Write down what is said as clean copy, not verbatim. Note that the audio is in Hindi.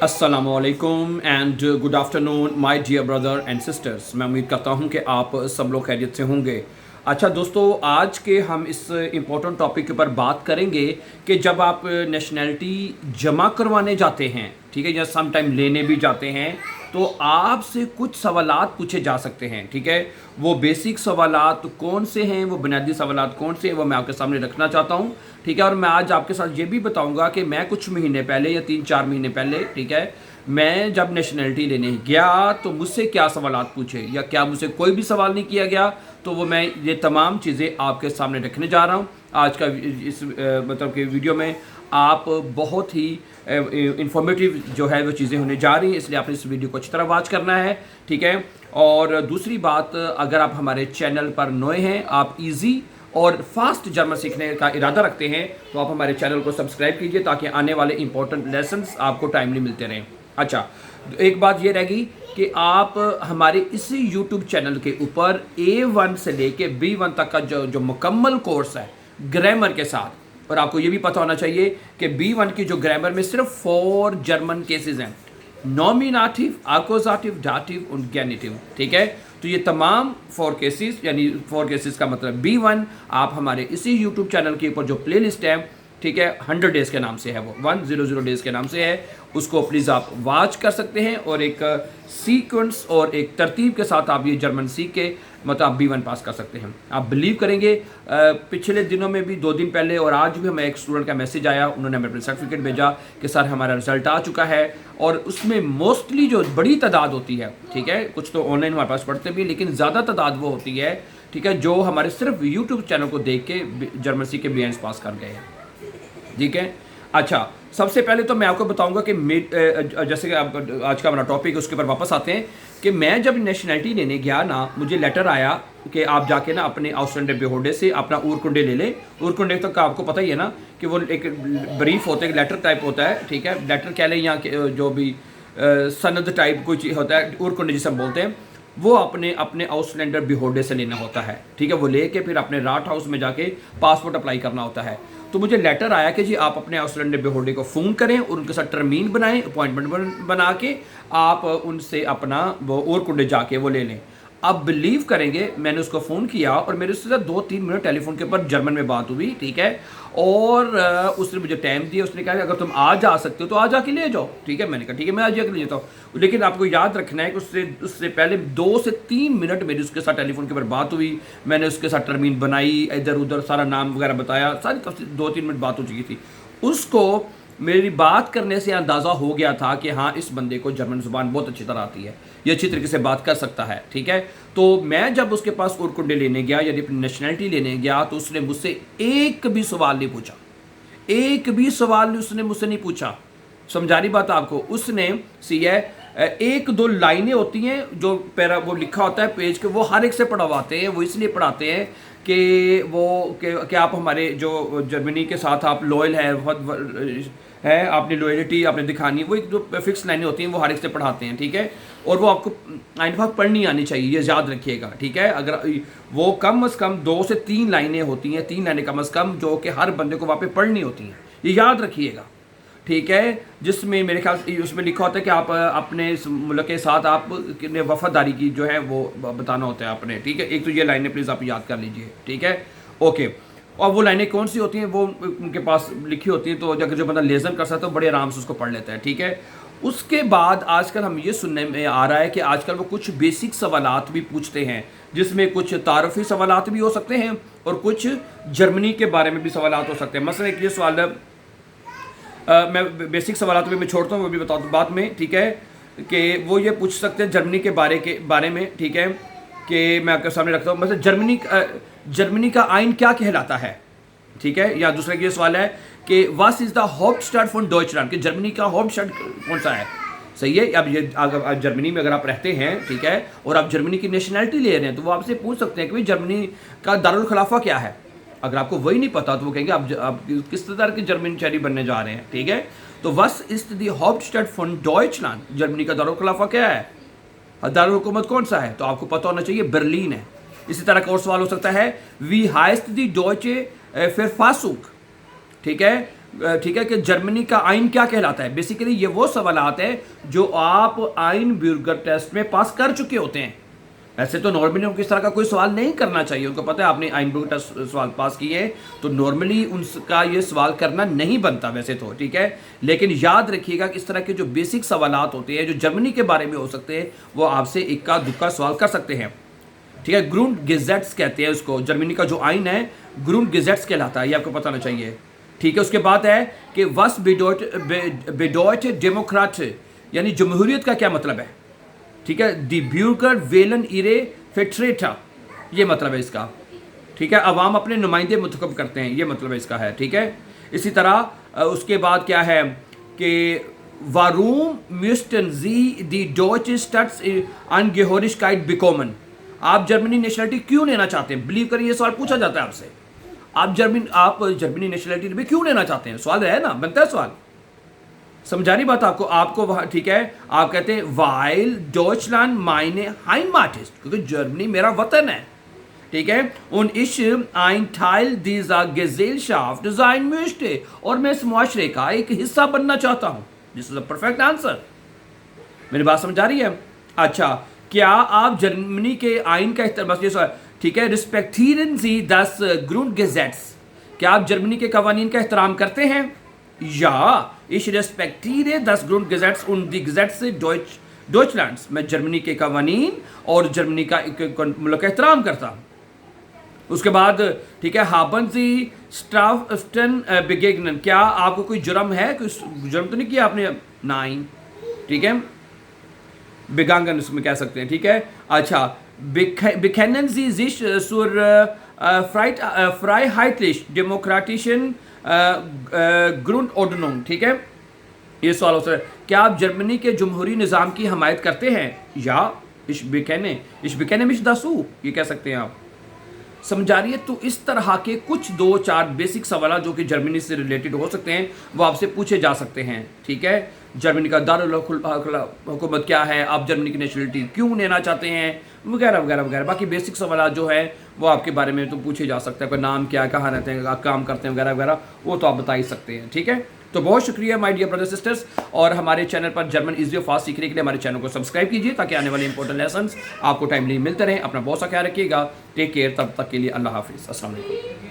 अस्सलामुअलैकुम and good afternoon my dear brother and sisters. मैं उम्मीद करता हूं कि आप सब लोग खैरियत से होंगे। अच्छा दोस्तों, आज के हम इस इम्पोर्टेंट टॉपिक के ऊपर बात करेंगे कि जब आप नेशनैलिटी जमा करवाने जाते हैं, ठीक है, या सम टाइम लेने भी जाते हैं, तो आपसे कुछ सवालात पूछे जा सकते हैं। ठीक है, वो बेसिक सवालात कौन से हैं, वो बुनियादी सवालात कौन से हैं, वो मैं आपके सामने रखना चाहता हूँ। ठीक है, और मैं आज आपके साथ ये भी बताऊंगा कि मैं कुछ महीने पहले या 3-4 महीने पहले, ठीक है, मैं जब नेशनैलिटी लेने गया तो मुझसे क्या सवालात पूछे या क्या मुझसे कोई भी सवाल नहीं किया गया, तो वो मैं ये तमाम चीज़ें आपके सामने रखने जा रहा हूँ आज का इस मतलब कि वीडियो में। आप बहुत ही इंफॉर्मेटिव जो है वो चीज़ें होने जा रही हैं, इसलिए आपने इस वीडियो को अच्छी तरह वॉच करना है। ठीक है, और दूसरी बात, अगर आप हमारे चैनल पर नए हैं, आप इजी और फास्ट जर्मन सीखने का इरादा रखते हैं, तो आप हमारे चैनल को सब्सक्राइब कीजिए ताकि आने वाले इंपॉर्टेंट लेसन्स आपको टाइमली मिलते रहें। अच्छा, एक बात ये रहेगी कि आप हमारे इसी यूट्यूब चैनल के ऊपर A1 से लेके B1 तक का जो मुकम्मल कोर्स है ग्रामर के साथ, और आपको ये भी पता होना चाहिए कि B1 की जो ग्रामर में सिर्फ 4 जर्मन केसेस हैं, नॉमिनेटिव, आकुजाटिव, डाटिव और गेनिटिव। ठीक है, तो ये तमाम 4 केसेस, यानी 4 केसेस का मतलब B1 आप हमारे इसी YouTube चैनल के ऊपर जो प्लेलिस्ट है, ठीक है, 100 डेज़ के नाम से है, वो 100 डेज़ के नाम से है, उसको प्लीज़ आप वॉच कर सकते हैं और एक सीक्वेंस और एक तरतीब के साथ आप ये जर्मन सीख के मतलब आप B1 पास कर सकते हैं। आप बिलीव करेंगे, पिछले दिनों में भी 2 दिन पहले और आज भी हमें एक स्टूडेंट का मैसेज आया, उन्होंने हमें अपना सर्टिफिकेट भेजा कि सर हमारा रिजल्ट आ चुका है, और उसमें मोस्टली जो बड़ी तादाद होती है, ठीक है, कुछ तो ऑनलाइन हमारे पास पढ़ते भी, लेकिन ज़्यादा तादाद वो होती है, ठीक है, जो हमारे सिर्फ यूट्यूब चैनल को देख के जर्मन सीख के B1 पास कर गए हैं। ठीक है, अच्छा, सबसे पहले तो मैं आपको बताऊंगा कि जैसे कि आज का हमारा टॉपिक है उसके ऊपर वापस आते हैं कि मैं जब नेशनैलिटी लेने गया ना, मुझे लेटर आया कि आप जाके ना अपने आउटस्टैंडर बेहोडे से अपना उरकुंडे ले लें। उरकुंडे तक का आपको पता ही है ना कि वो एक ब्रीफ होता है, लेटर टाइप होता है, ठीक है, लेटर कह लें, यहाँ जो भी सनद टाइप कोई चीज़ होता है, उरकुंडे जिसे हम बोलते हैं, वो अपने आउटस्टैंडर बेहोडे से लेना होता है। ठीक है, वो लेके फिर अपने राट हाउस में जाके पासपोर्ट अप्लाई करना होता है। तो मुझे लेटर आया कि जी आप अपने आउटस्टैंडर बेहोडे को फ़ोन करें और उनके साथ टर्मीन बनाएं, अपॉइंटमेंट बना के आप उनसे अपना वो उरकुंडे जाके वो ले लें। अब बिलीव करेंगे, मैंने उसको फ़ोन किया और मेरे उससे 2-3 मिनट टेलीफोन के ऊपर जर्मन में बात हुई। ठीक है, और उसने मुझे टाइम दिया, उसने कहा अगर तुम आज आ सकते हो तो आज आके ले जाओ। ठीक है, मैंने कहा ठीक है, मैं आज जाके ले जाता हूँ, लेकिन आपको याद रखना है कि उससे पहले 2 से 3 मिनट मेरी उसके साथ टेलीफोन के ऊपर बात हुई। मैंने उसके साथ टर्मीन बनाई, इधर उधर सारा नाम वगैरह बताया, सारी 2-3 मिनट बात हो चुकी थी। उसको मेरी बात करने से अंदाज़ा हो गया था कि हाँ, इस बंदे को जर्मन ज़ुबान बहुत अच्छी तरह आती है, ये अच्छी तरीके से बात कर सकता है। ठीक है, तो मैं जब उसके पास उरकुंडे लेने गया, यानी अपनी नेशनैलिटी लेने गया, तो उसने मुझसे एक भी सवाल नहीं पूछा, एक भी सवाल उसने मुझसे नहीं पूछा। समझानी बात आपको, उसने सी है 1-2 लाइनें होती हैं जो पैरा वो लिखा होता है पेज के, वो हर एक से पढ़वाते हैं। वो इसलिए पढ़ाते हैं कि वो कि आप हमारे जो जर्मनी के साथ आप लॉयल है, आपने लॉयल्टी आपने दिखानी, वो एक जो फिक्स लाइनें होती हैं वो हर एक से पढ़ाते हैं। ठीक है, और वो आपको आइनफाक पढ़नी आनी चाहिए, ये याद रखिएगा। ठीक है, अगर वो कम से कम 2 से 3 लाइनें होती हैं, 3 लाइनें कम से कम, जो कि हर बंदे को वहाँ पे पढ़नी होती हैं, ये याद रखिएगा। ठीक है, जिसमें मेरे ख्याल से उसमें लिखा होता है कि आप अपने इस मुल्क के साथ आप वफादारी की जो है वो बताना होता है आपने। ठीक है, एक तो ये लाइनें प्लीज़ आप याद कर लीजिए। ठीक है, ओके, और वो लाइनें कौन सी होती हैं वो उनके पास लिखी होती हैं, तो अगर जो बंदा लेज़न कर सकता है तो बड़े आराम से उसको पढ़ लेता है। ठीक है, उसके बाद आजकल हम ये सुनने में आ रहा है कि आजकल वो कुछ बेसिक सवालात भी पूछते हैं, जिसमें कुछ तारफ़ी सवालात भी हो सकते हैं और कुछ जर्मनी के बारे में भी सवालात हो सकते हैं। मसलन एक ये सवाल है, मैं बेसिक सवालात भी मैं छोड़ता हूँ, वो भी बता दूँ बाद में। ठीक है, कि वो ये पूछ सकते हैं जर्मनी के बारे में। ठीक है, कि मैं आपके सामने रखता हूँ, मतलब जर्मनी का आइन क्या कहलाता है। ठीक है, या दूसरा ये सवाल है कि वास इज़ द हाउप्टस्टाdt फॉन डॉइचलैंड, कि जर्मनी का हाउप्टस्टाdt कौन सा है। सही है, अब ये अगर जर्मनी में अगर आप रहते हैं, ठीक है, और आप जर्मनी की नेशनैलिटी ले रहे हैं, तो वो आपसे पूछ सकते हैं कि भाई जर्मनी का दारुल खिलाफा क्या है। अगर आपको वही नहीं पता तो वो कहेंगे आप किस तरह के जर्मन शहरी बनने जा रहे हैं। ठीक है, तो वस इस्ट दी हाउप्टस्टाdt फॉन डॉइचलैंड, जर्मनी का दारुल खिलाफा क्या है, दारुल हुकूमत कौन सा है, तो आपको पता होना चाहिए बर्लिन है। इसी तरह का और सवाल हो सकता है, वी हाइस्ट दी डॉइचे फिर फासूक, ठीक है, ठीक है, कि जर्मनी का आइन क्या कहलाता है। बेसिकली ये वो सवालात है जो आप आइन ब्यूरगर टेस्ट में पास कर चुके होते हैं। ऐसे तो नॉर्मली उनको इस तरह का कोई सवाल नहीं करना चाहिए, उनको पता है आपने आइन ब्यूरगर टेस्ट सवाल पास किए हैं, तो नॉर्मली उनका ये सवाल करना नहीं बनता वैसे तो, ठीक है। लेकिन याद रखिएगा कि इस तरह के जो बेसिक सवालात होते हैं जो जर्मनी के बारे में हो सकते हैं, वो आपसे इक्का दुक्का सवाल कर सकते हैं, ठीक है। ग्रुंड गेजेट्स कहते हैं उसको, जर्मनी का जो आइन है ग्रुंड गेजेट्स कहलाता है, ये आपको पता होना चाहिए, ठीक है। उसके बाद है कि वस बेडोइट डेमोक्रेट, यानी जमहूरियत का क्या मतलब है, ठीक है। दी ब्यूरगर वेलन इरे फेट्रेटा, ये मतलब है इसका, ठीक है। अवाम अपने नुमाइंदे मुंतखब करते हैं, ये मतलब है इसका है, ठीक है। इसी तरह उसके बाद क्या है कि वारूम म्यूस्टन जी दी डॉच स्टट्स अनगेहोरिशकाइट बिकोमन, आप जर्मनी नेशनलिटी क्यों लेना चाहते हैं। बिलीव करिए, ये सवाल पूछा जाता है आपसे, आप जर्मनी नेशनलिटी भी क्यों लेना चाहते हैं, सवाल है ना, बनता है सवाल। समझानी बात आपको वहाँ, ठीक है। आप कहते हैं वाइल डॉचलैंड मायने हाइमाट ist, क्योंकि जर्मनी मेरा वतन है, ठीक है। उन इश ein Teil dieser Gesellschaft sein möchte, और मैं इस मुआशरे का एक हिस्सा बनना चाहता हूँ। This is a perfect answer. मेरी बात समझ आ रही है। अच्छा, क्या आप जर्मनी के आइन का एहतराम, ठीक है, रिस्पेक्टिeren Sie das Grundgesetz, क्या आप जर्मनी के कवानीन का एहतराम करते हैं। या ich respektiere das Grundgesetz und die Gesetze Deutschlands, मैं जर्मनी के कवानीन और जर्मनी का मुल्क का एहतराम करता हूँ। उसके बाद, ठीक है, haben Sie Straftaten begegnen, क्या आपको कोई जुर्म है, कोई जुर्म तो नहीं किया आपने, नहीं, ठीक है, बेगांगन उसमें कह सकते हैं, ठीक है। अच्छा, bekennen Sie sich zur freiheitlich-demokratischen Grundordnung, ठीक है। ये सवाल हो सकता है, क्या आप जर्मनी के जमहूरी निज़ाम की हमायत करते हैं। या ich bekenne mich dazu, ये कह सकते हैं आप। समझा रही है। तो इस तरह के कुछ 2-4 बेसिक सवाल जो कि जर्मनी से रिलेटेड हो सकते हैं वो आपसे पूछे जा सकते हैं, ठीक है। जर्मनी का दारुल हुकूमत क्या है, आप जर्मनी की नेशनलिटी क्यों लेना चाहते हैं, वगैरह वगैरह वगैरह। बाकी बेसिक सवाल जो है वो आपके बारे में तो पूछे जा सकते हैं, कोई नाम क्या, कहाँ रहते हैं, आप काम करते हैं वगैरह वगैरह, वो तो आप बता ही सकते हैं, ठीक है। तो बहुत शुक्रिया माय डियर ब्रदर सिस्टर्स, और हमारे चैनल पर जर्मन इजी और फास्ट सीखने के लिए हमारे चैनल को सब्सक्राइब कीजिए ताकि आने वाले इंपॉर्टेंट लेसन्स आपको टाइमली मिलते रहें। अपना बहुत सा ख्याल रखिएगा, टेक केयर, तब तक के लिए अल्लाह हाफिज़, अस्सलाम वालेकुम।